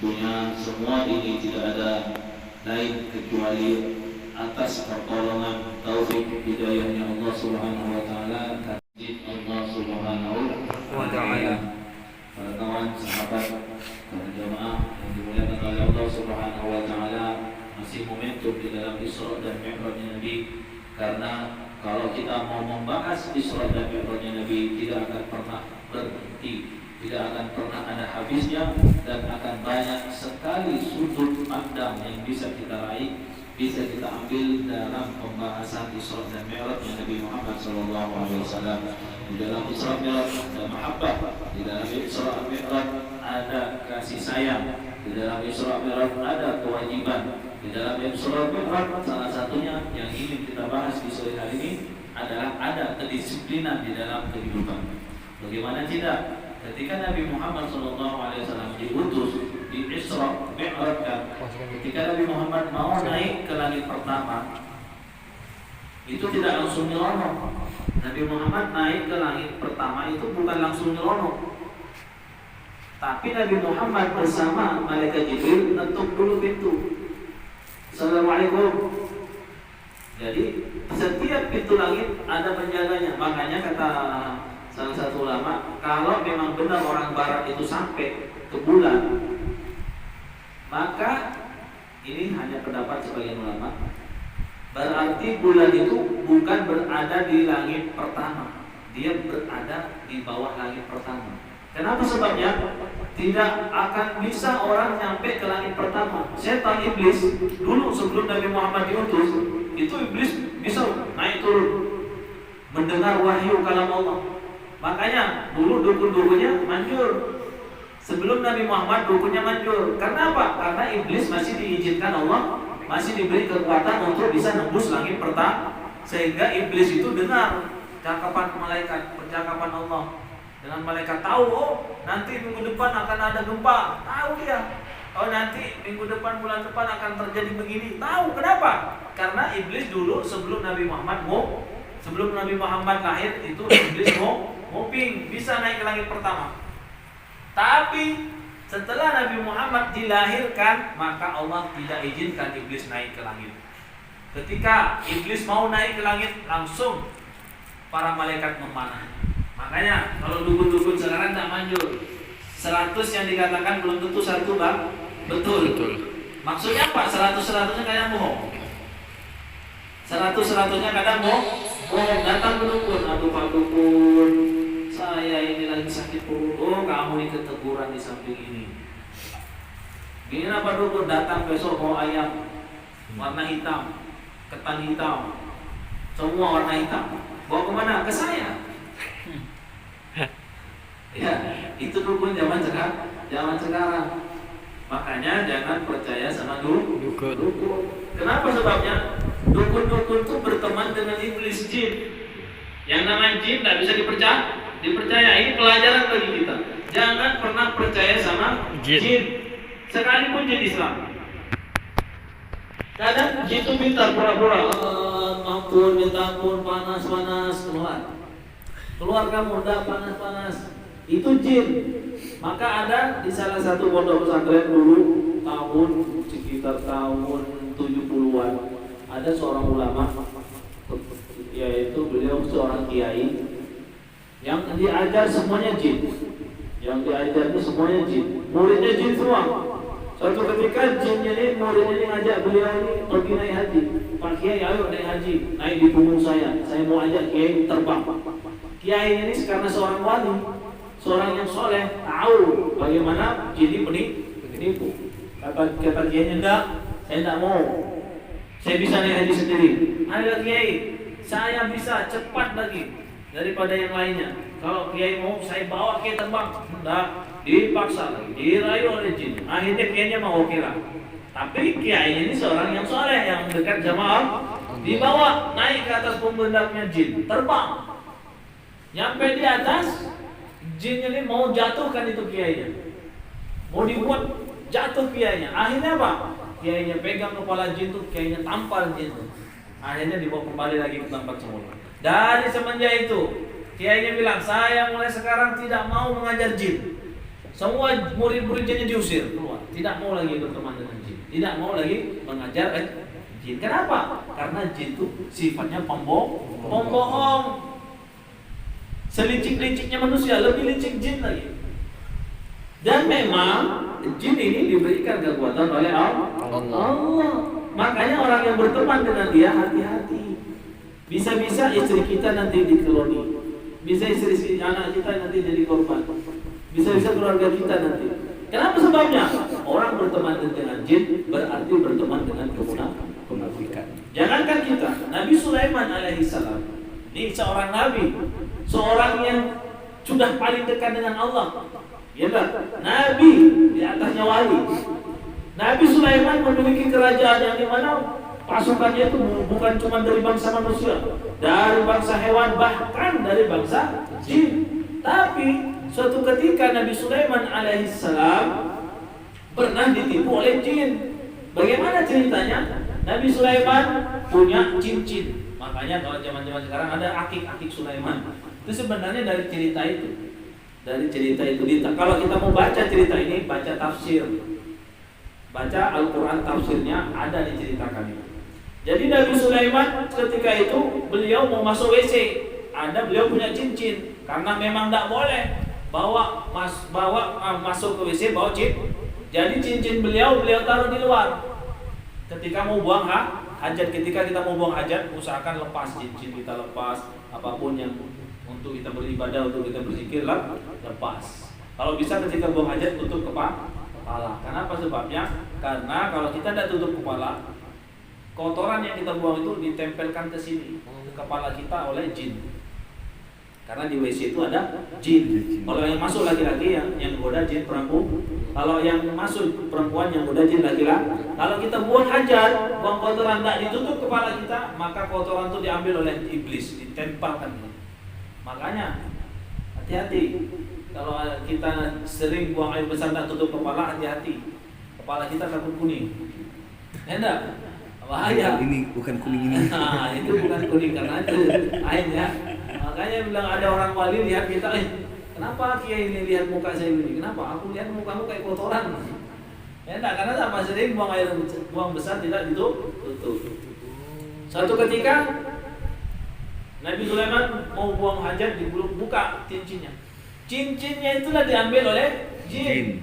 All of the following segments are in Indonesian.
Tentunya semua ini tidak ada lain kecuali atas pertolongan taufik hidayahnya Allah Subhanahu wa taala dan Allah Subhanahu wa taala. Para kawan, sahabat, para jamaah yang dimuliakan oleh Allah Subhanahu wa taala, masih momentum di dalam Isra dan Mi'rajnya Nabi, karena kalau kita mau membahas Isra dan Mi'rajnya Nabi tidak akan pernah berhenti, tidak akan pernah ada habisnya, dan akan banyak sekali sudut pandang yang bisa kita raih, bisa kita ambil dalam pembahasan Isra dan Mi'raj Nabi Muhammad SAW. Di dalam Isra Mi'raj ada mahabbah, di dalam Isra Mi'raj ada kasih sayang, di dalam Isra Mi'raj ada kewajiban, di dalam Isra Mi'raj salah satunya yang ingin kita bahas di sore hari ini adalah ada kedisiplinan di dalam kehidupan. Bagaimana tidak? Ketika Nabi Muhammad SAW diutus di Isra Mi'raj, ketika Nabi Muhammad mau naik ke langit pertama, itu tidak langsung nyelonong. Nabi Muhammad naik ke langit pertama itu bukan langsung nyelonong, tapi Nabi Muhammad bersama malaikat Jibril ngetuk dulu pintu. Assalamualaikum. Jadi setiap pintu langit ada penjaganya. Makanya kata salah satu ulama, kalau memang benar orang barat itu sampai ke bulan, maka ini hanya pendapat sebagian ulama, berarti bulan itu bukan berada di langit pertama, dia berada di bawah langit pertama. Kenapa sebabnya? Tidak akan bisa orang nyampe ke langit pertama. Setan iblis dulu sebelum Nabi Muhammad diutus, itu iblis bisa naik turun mendengar wahyu kalam Allah. Makanya dulu dukun-dukunnya manjur. Sebelum Nabi Muhammad dukunnya manjur. Karena apa? Karena iblis masih diizinkan Allah, masih diberi kekuatan untuk bisa nembus langit pertama. Sehingga iblis itu dengar cakapan malaikat, percakapan Allah. Dengan malaikat tahu, oh nanti minggu depan akan ada gempa. Tahu dia. Oh nanti minggu depan, bulan depan akan terjadi begini. Tahu. Kenapa? Karena iblis dulu sebelum Nabi Muhammad lahir itu iblis nguping bisa naik ke langit pertama. Tapi setelah Nabi Muhammad dilahirkan, maka Allah tidak izinkan iblis naik ke langit. Ketika iblis mau naik ke langit, langsung para malaikat memanah. Makanya kalau dukun-dukun sekarang tak manjur. 100 yang dikatakan belum tentu 1 bang betul. Maksudnya apa? 100-100-nya kadang bohong. 100-100-nya kadang bohong. Datang ke dukun, aduh Pak Dukun, saya ini lagi sakit perut. Oh kamu ini keteguran di samping ini. Gini Pak Dukun, datang besok bawa ayam warna hitam, ketan hitam, semua warna hitam. Bawa kemana? Ke saya. Ya, itu dukun zaman sekarang. Makanya jangan percaya sama dukun. Kenapa sebabnya? Dukun-dukun itu berteman dengan iblis jin. Yang namanya jin tidak bisa dipercaya. Ini pelajaran bagi kita. Jangan pernah percaya sama jin. Sekalipun jin Islam. Kadang jin itu minta pura-pura, ampun, minta ampun, panas, keluar kamu, udah panas. Itu jin. Maka ada di salah satu pondok pesantren dulu sekitar tahun 70-an, ada seorang ulama, yaitu beliau seorang kiai yang diajar semuanya jin. Yang diajar itu semuanya jin. Muridnya jin semua. Suatu ketika jinnya ini, muridnya ini ngajak beliau ini pergi naik haji. Pak Kiai, ayo naik haji, naik di punggung saya mau ajak Kiai terbang. Kiai ini karena seorang wali, seorang yang soleh, tahu bagaimana jin penipu. Kata Kiai, enggak, saya tidak mau. Saya bisa naik haji sendiri. Ayo Kiai, saya bisa cepat lagi daripada yang lainnya. Kalau Kiai mau, saya bawa Kiai terbang. Enggak, dipaksa lagi, dirayu oleh jin. Akhirnya Kiainya mau kira. Tapi Kiai ini seorang yang soleh, yang dekat sama Allah. Dibawa naik ke atas pembendaknya jin, terbang. Nyampe di atas, jin ini mau jatuhkan itu Kiainya. Mau dibuat jatuh Kiainya. Akhirnya apa? Kiainya pegang kepala jin itu, Kiainya tampar jin itu. Akhirnya dibawa kembali lagi ke tempat semula. Dari semenjak itu, Kiainya bilang, saya mulai sekarang tidak mau mengajar jin. Semua murid-muridnya diusir keluar. tidak mau lagi berteman dengan jin, tidak mau lagi mengajar jin. Kenapa? Karena jin itu sifatnya pembohong. Selicik-liciknya manusia, lebih licik jin lagi. Dan memang jin ini diberikan kekuatan oleh Allah. Makanya orang yang berteman dengan dia hati-hati. Bisa-bisa istri kita nanti dikeloni, bisa istri anak kita nanti jadi korban, bisa-bisa keluarga kita nanti. Kenapa sebabnya? Orang berteman dengan jin berarti berteman dengan kemunafikan. Jangankan kita, Nabi Sulaiman alaihissalam, ini seorang nabi, seorang yang sudah paling dekat dengan Allah. Ya kan? Nabi di atasnya wali. Nabi Sulaiman memiliki kerajaan yang di mana pasukannya itu bukan cuma dari bangsa manusia, dari bangsa hewan, bahkan dari bangsa jin. Tapi suatu ketika Nabi Sulaiman alaihissalam pernah ditipu oleh jin. Bagaimana ceritanya? Nabi Sulaiman punya cincin. Makanya kalau zaman-zaman sekarang ada akik-akik Sulaiman. Itu sebenarnya dari cerita itu. Kalau kita mau baca cerita ini, baca tafsir, baca Al-Quran tafsirnya, ada diceritakan itu. Jadi Nabi Sulaiman ketika itu beliau mau masuk WC, beliau punya cincin, karena memang tidak boleh masuk ke WC bawa cincin. Jadi cincin beliau taruh di luar. Ketika mau buang hajat, ketika kita mau buang hajat, usahakan lepas cincin kita, lepas apapun yang untuk kita beribadah, untuk kita berzikir, lepas. Kalau bisa ketika buang hajat tutup kepala. Kenapa sebabnya? Karena kalau kita tidak tutup kepala, kotoran yang kita buang itu ditempelkan ke sini, ke kepala kita oleh jin. Karena di WC itu ada jin. Kalau yang masuk laki-laki yang goda jin perempuan. Kalau yang masuk perempuan yang goda jin laki-laki. Kalau kita buang hajat, buang kotoran tidak ditutup kepala kita, maka kotoran itu diambil oleh iblis, ditempelkan. Makanya hati-hati. Kalau kita sering buang air besar tak tutup kepala, hati-hati. Kepala kita takut kuning. Enggak? Bahaya. Ini bukan kuning ini. Nah, itu bukan kuning karena itu airnya. Makanya bilang ada orang wali lihat kita, kenapa kiai ini lihat muka saya begini? Kenapa? Aku lihat mukamu kayak kotoran. Enggak, karena sama sering buang besar tidak ditutup. Suatu ketika Nabi Sulaiman mau buang hajat, dibuka cincinnya. Cincinnya itulah diambil oleh jin.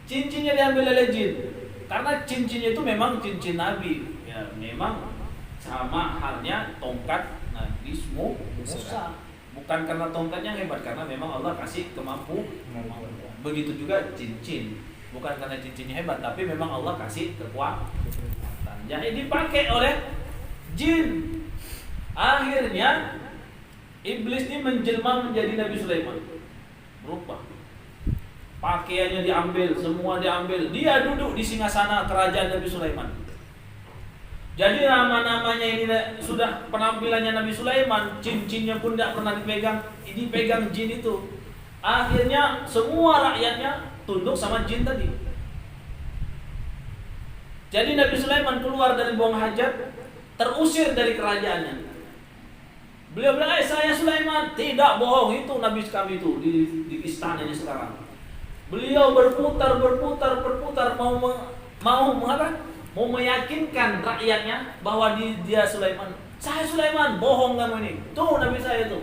Cincinnya diambil oleh jin. Karena cincinnya itu memang cincin Nabi. Ya, memang sama halnya tongkat Nabi Musa. Bukan karena tongkatnya hebat, karena memang Allah kasih kemampuan. Begitu juga cincin. Bukan karena cincinnya hebat, tapi memang Allah kasih kekuatan. Jadi dipakai oleh jin. Akhirnya iblis ini menjelma menjadi Nabi Sulaiman. Berubah. Pakaiannya diambil, semua diambil. Dia duduk di singgasana kerajaan Nabi Sulaiman. Jadi nama-namanya ini sudah penampilannya Nabi Sulaiman, cincinnya pun tidak pernah dipegang. Ini pegang jin itu. Akhirnya semua rakyatnya tunduk sama jin tadi. Jadi Nabi Sulaiman keluar dari buang hajat, terusir dari kerajaannya. Beliau bilang, saya Sulaiman. Tidak, bohong, itu Nabi kami itu di istananya sekarang. Beliau berputar mau meyakinkan rakyatnya bahwa dia Sulaiman. Saya Sulaiman, bohong kamu ini. Tuh Nabi saya tuh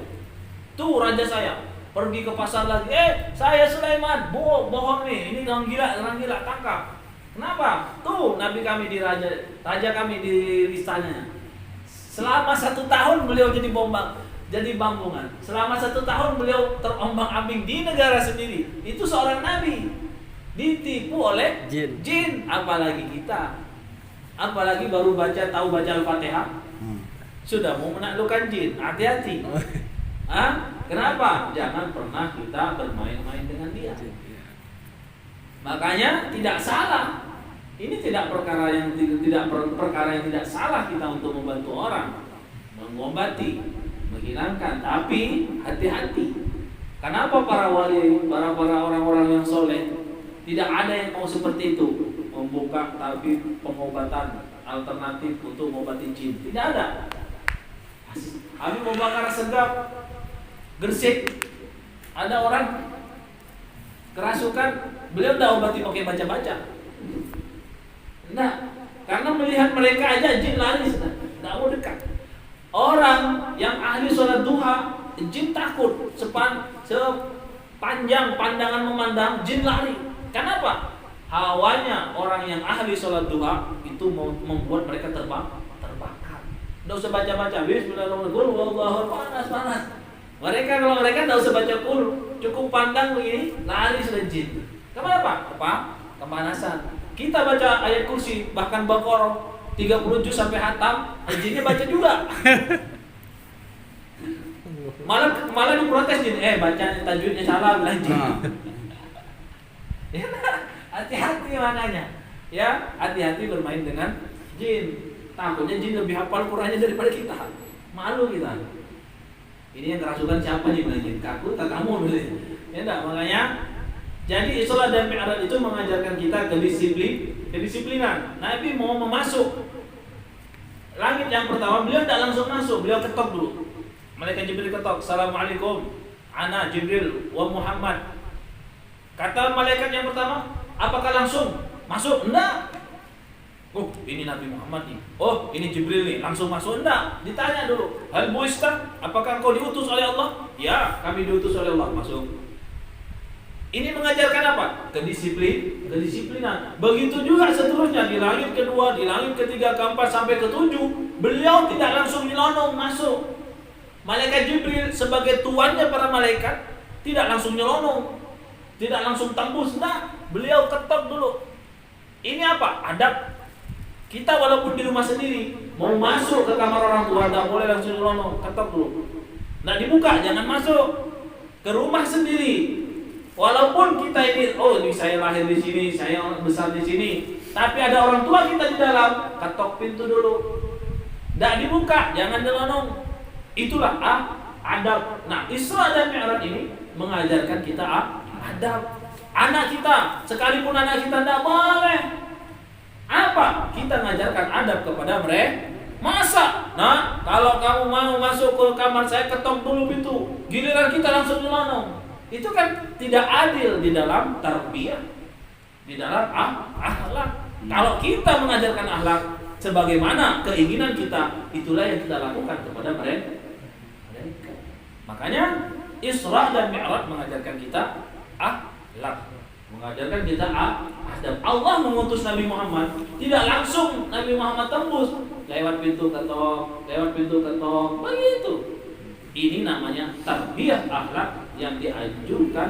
raja saya. Pergi ke pasar lagi, saya Sulaiman, bohong nih. Ini orang gila, tangkap. Kenapa? Tuh Nabi kami di raja kami di istananya. Selama 1 tahun beliau jadi bambungan. Selama 1 tahun beliau terombang-ambing di negara sendiri. Itu seorang nabi ditipu oleh jin. Apalagi kita, apalagi baru tahu baca Al-Fatihah, sudah mau menaklukkan jin. Hati-hati. Kenapa? Jangan pernah kita bermain-main dengan dia. Makanya tidak salah. Ini tidak perkara yang tidak salah kita untuk membantu orang, mengobati, menghilangkan. Tapi hati-hati. Kenapa para wali, para orang-orang yang soleh tidak ada yang mau seperti itu, membuka tabib pengobatan alternatif untuk mengobati jin? Tidak ada. Habib Bakar Segaf Gresik, ada orang kerasukan, beliau tidak obati pakai baca-baca. Nah, karena melihat mereka aja jin lari, tidak mau dekat. Orang yang ahli sholat duha, jin takut. Sepanjang pandangan memandang, jin lari. Kenapa? Hawanya orang yang ahli sholat duha itu membuat mereka terbakar. Tidak usah baca-baca. Bismillahirrahmanirrahim. Panas. Kalau mereka tidak usah baca qul, cukup pandang begini, lari sudah jin. Kenapa? Kepanasan. Kita baca ayat kursi, bahkan Baqarah 30 juz sampai hatam, jinnya baca juga. Malah diprotes jin, baca tajwidnya salah, bilang jin. Ya, hati-hati makanya. Ya, hati-hati bermain dengan jin. Takutnya jin lebih hafal Qur'annya daripada kita. Malu kita. Ini yang kerasukan siapa nih bilang jin? Kaku tak kamu dulu. Ya enggak, makanya jadi Isra dan Mi'raj itu mengajarkan kita kedisiplinan. Nabi mau masuk langit yang pertama, beliau tidak langsung masuk, beliau ketok dulu. Malaikat Jibril ketok, "Assalamualaikum, ana Jibril wa Muhammad." Kata malaikat yang pertama, "Apakah langsung masuk?" Enggak. Oh, ini Nabi Muhammad nih. Oh, ini Jibril nih, langsung masuk? Enggak. Ditanya dulu, "Hal buista? Apakah engkau diutus oleh Allah?" "Ya, kami diutus oleh Allah." Masuk. Ini mengajarkan apa? Kedisiplinan. Begitu juga seterusnya di langit kedua, di langit ketiga, keempat sampai ketujuh, beliau tidak langsung nyelonong masuk. Malaikat Jibril sebagai tuannya para malaikat tidak langsung nyelonong, tidak langsung tembus. Nah, beliau ketok dulu. Ini apa? Adab. Kita walaupun di rumah sendiri mau masuk ke kamar orang tua tidak boleh langsung nyelonong, ketok dulu. Nah, dibuka, jangan masuk ke rumah sendiri. Walaupun kita ini saya lahir di sini, saya besar di sini, tapi ada orang tua kita di dalam, ketok pintu dulu. Tidak dibuka, jangan nyelonong. Itulah adab. Nah, Isra dan Mi'raj ini mengajarkan kita adab. Anak kita, sekalipun anak kita tidak boleh. Apa? Kita mengajarkan adab kepada mereka. Masa? Nah, kalau kamu mau masuk ke kamar saya, ketok dulu pintu. Giliran kita langsung nyelonong. Itu kan tidak adil di dalam tarbiyah, di dalam akhlak. Kalau kita mengajarkan akhlak sebagaimana keinginan kita, itulah yang kita lakukan kepada mereka. Makanya Isra dan Mi'raj mengajarkan kita akhlak, mengajarkan kita adab. Allah mengutus Nabi Muhammad tidak langsung Nabi Muhammad tembus lewat pintu ketok, begitu. Ini namanya tarbiyah akhlak yang diajarkan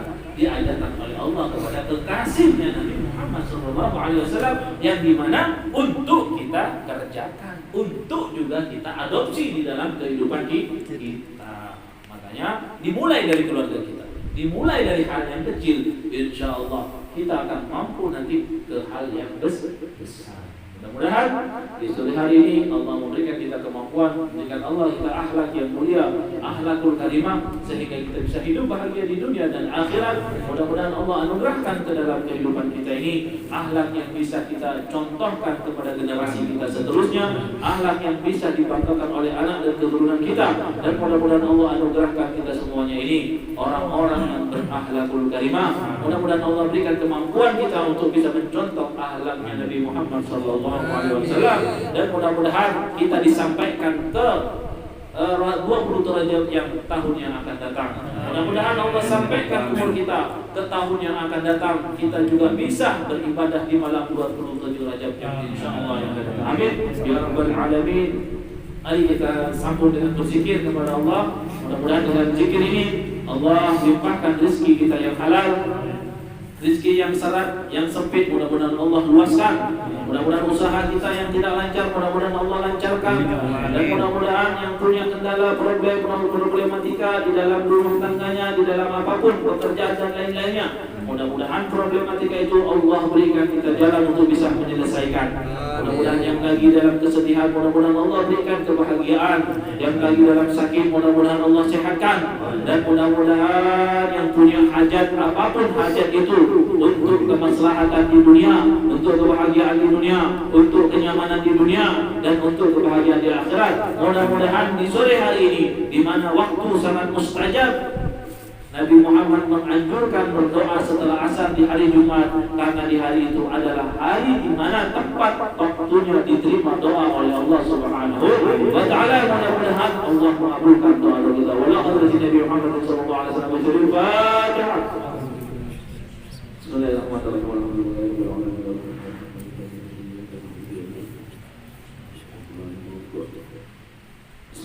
oleh Allah kepada kekasihnya Nabi Muhammad SAW, yang dimana untuk kita kerjakan, untuk juga kita adopsi di dalam kehidupan kita. Makanya dimulai dari keluarga kita, dimulai dari hal yang kecil, insya Allah kita akan mampu nanti ke hal yang besar. Mudah-mudahan di sore hari ini Allah memberikan kita kemampuan, memberikan Allah kita akhlak yang mulia, akhlakul karimah, sehingga kita bisa hidup bahagia di dunia dan akhirat. Mudah-mudahan Allah anugerahkan ke dalam kehidupan kita ini akhlak yang bisa kita contohkan kepada generasi kita seterusnya, akhlak yang bisa dibanggakan oleh anak dan keturunan kita. Dan mudah-mudahan Allah anugerahkan kita semuanya ini orang-orang yang berakhlakul karimah. Mudah-mudahan Allah berikan kemampuan kita untuk bisa mencontoh akhlaknya Nabi Muhammad SAW. Dan mudah-mudahan kita disampaikan ke 20 Rajab yang tahun yang akan datang. Mudah-mudahan Allah sampaikan umur kita ke tahun yang akan datang, kita juga bisa beribadah di malam 27 Rajab yang insyaallah yang akan datang. Amin ya rabbal alamin. Mari kita sambung dengan berzikir kepada Allah. Mudah-mudahan dengan zikir ini Allah limpahkan rezeki kita yang halal, rezeki yang syarat, yang sempit, mudah-mudahan Allah luaskan. Mudah-mudahan usaha kita yang tidak lancar, mudah-mudahan Allah lancarkan. Dan mudah-mudahan yang punya kendala, problematika di dalam rumah tangganya, di dalam apapun, pekerjaan dan lain-lainnya, mudah-mudahan problematika itu Allah berikan kita jalan untuk bisa menyelesaikan. Mudah-mudahan yang lagi dalam kesedihan, mudah-mudahan Allah berikan kebahagiaan. Yang lagi dalam sakit, mudah-mudahan Allah sehatkan. Dan mudah-mudahan yang punya hajat, apapun hajat itu, untuk kemaslahatan di dunia, untuk kebahagiaan di dunia, untuk kenyamanan di dunia, dan untuk kebahagiaan di akhirat. Mudah-mudahan di sore hari ini, di mana waktu sangat mustajab, Nabi Muhammad menganjurkan berdoa setelah asar di hari Jumat karena di hari itu adalah hari di mana tempat waktunya diterima doa oleh Allah Subhanahu wa taala. Mudah-mudahan Allah mengabulkan doa kita. Wallahu Nabi Muhammad sallallahu alaihi wasallam. Al-Fatihah. Bismillahirrahmanirrahim.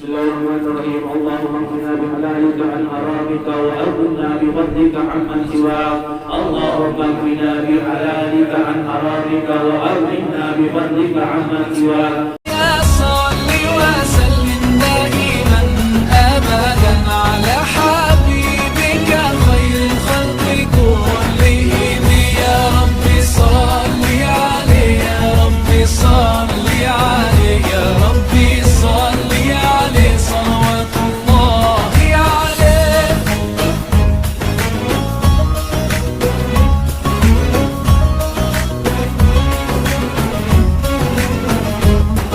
Bismillahirrahmanirrahim. Allahumma qina bihalalika an haramika wa aghna bi fadlika amman siwak. Allahumma qina bihalalika an haramika wa aghna bi fadlika amman siwak.